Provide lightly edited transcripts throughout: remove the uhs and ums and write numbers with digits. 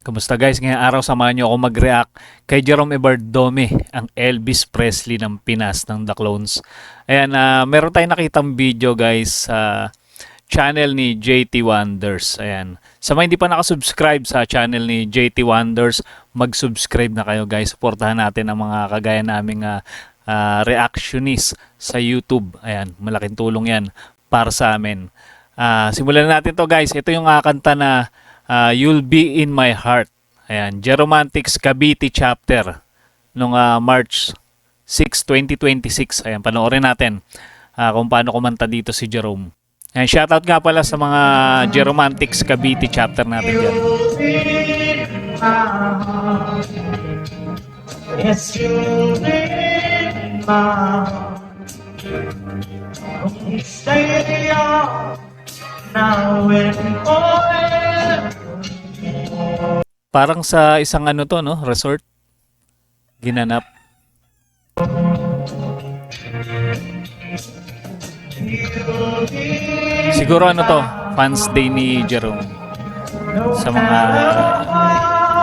Kamusta guys? Ngayong araw samahan niyo ako mag-react kay Jerome Ebardome, ang Elvis Presley ng Pinas ng The Clones. Ayan, meron tayong nakitang video guys sa channel ni JT Wonders. Ayan. Sa mga hindi pa nakasubscribe sa channel ni JT Wonders, mag-subscribe na kayo guys. Suportahan natin ang mga kagaya naming reactionist sa YouTube. Ayan, malaking tulong yan para sa amin. Simulan natin to guys. Ito yung kanta na You'll Be in My Heart. Ayan, Jeromantics Cavite chapter nung March 6, 2026. Ayan, panoorin natin kung paano kumanta dito si Jerome. Ayan, shoutout nga pala sa mga Jeromantics Cavite chapter natin dyan. Yes, you'll be my stay on now and forever. Parang sa isang ano to, no? Resort. Ginanap. Siguro ano to? Fans Day ni Jerome. Sa mga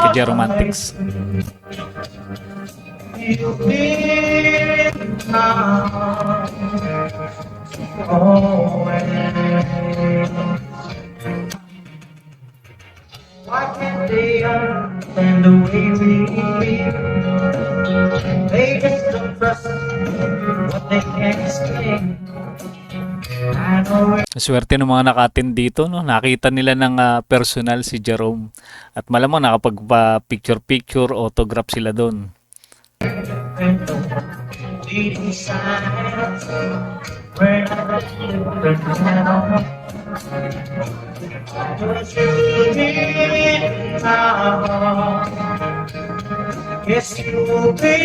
ka-Jeromantics. You'll be my always. Why can't they understand the way we feel? They just don't trust what they can't explain. I know it. Swerte ng mga nakatin dito, no? Nakita nila ng personal si Jerome. At malamang nakapagpa-picture-picture, autograph sila doon. We decide we're not now. But you'll be my, yes, you'll be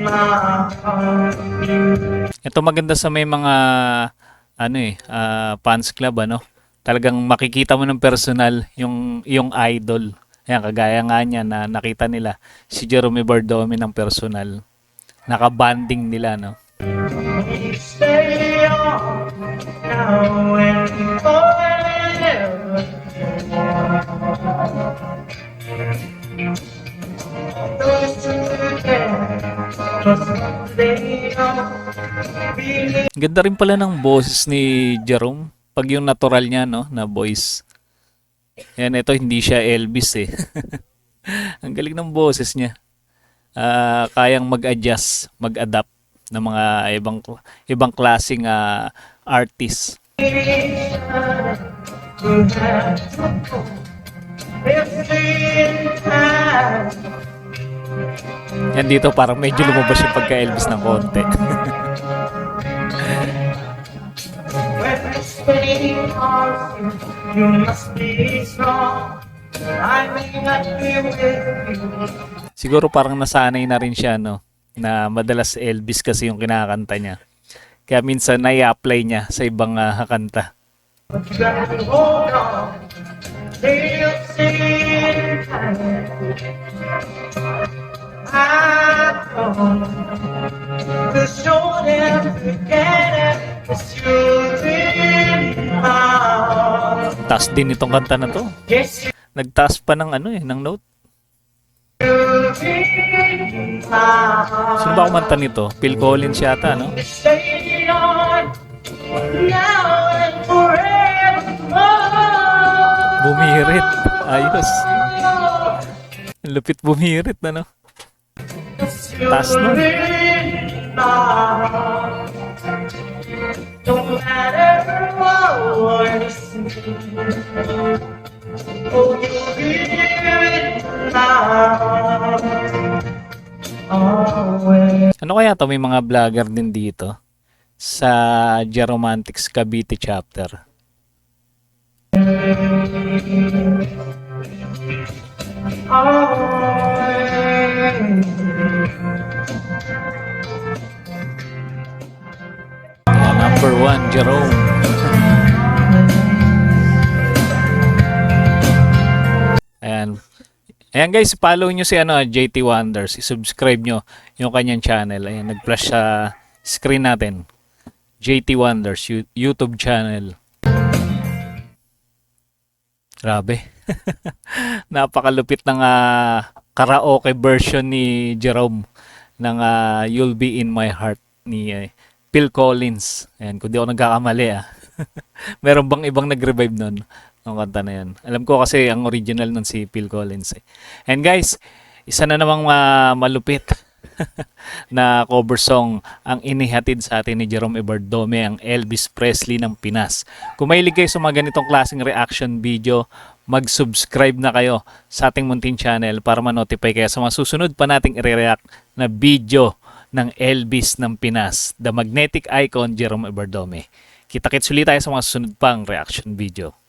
my heart. Ito maganda sa may mga fans club ano. Talagang makikita mo ng personal yung idol. Ayan, kagaya nga niya na nakita nila si Jerome Ebardome ng personal. Nakabanding nila, no? We stay on now and forever. Those together, just stay on. Ganda rin pala ng boses ni Jerome. Pag yung natural niya, no, na voice. Yan, ito hindi siya Elvis eh. Ang galing ng boses niya. Kayang mag-adjust, mag-adapt ng mga ibang klaseng artist. Yan dito parang medyo lumabas yung pagka-Elvis ng konti. You must be strong. I may not be with you. Siguro parang nasanay na rin siya, no? Na madalas Elvis kasi yung kinakanta niya. Kaya minsan nai-apply niya sa ibang kanta. But you gotta hold on. They'll see I come to show them forget it. It's you in my heart. Taas din itong kanta na to. Yes, Nagtaas pa ng ng note. you'll be in my heart. Sino ba kumanta nito? Phil Collins yata, no? Stay on now and forever. Bumirit. Ayos. Ang lupit bumirit na, no? Taas nun. No matter what you see, oh, you'll be in my heart always. Ano kaya to? May mga vlogger din dito sa Jeromantics Cavite chapter. Yan, number 1, Jerome. Ayan. Ayan guys, follow nyo si JT Wonders. I-subscribe nyo yung kanyang channel. Ayan, nag-flash sa screen natin. JT Wonders YouTube channel. Grabe. Napakalupit ng karaoke version ni Jerome ng You'll Be In My Heart ni Phil Collins. Ayan, kung di ako nagkakamali Meron bang ibang nag-revive nun? Ang kanta na yan. Alam ko kasi ang original nun si Phil Collins And guys, isa na namang malupit na cover song ang inihatid sa atin ni Jerome Ebardome, ang Elvis Presley ng Pinas. Kung mahilig kayo sa mga ganitong klaseng reaction video, mag-subscribe na kayo sa ating munting channel para ma-notify kayo sa mga susunod pa nating i-react na video ng Elvis ng Pinas, The Magnetic Icon, Jerome Ebardome. Kita-kits ulit tayo sa mga susunod pang reaction video.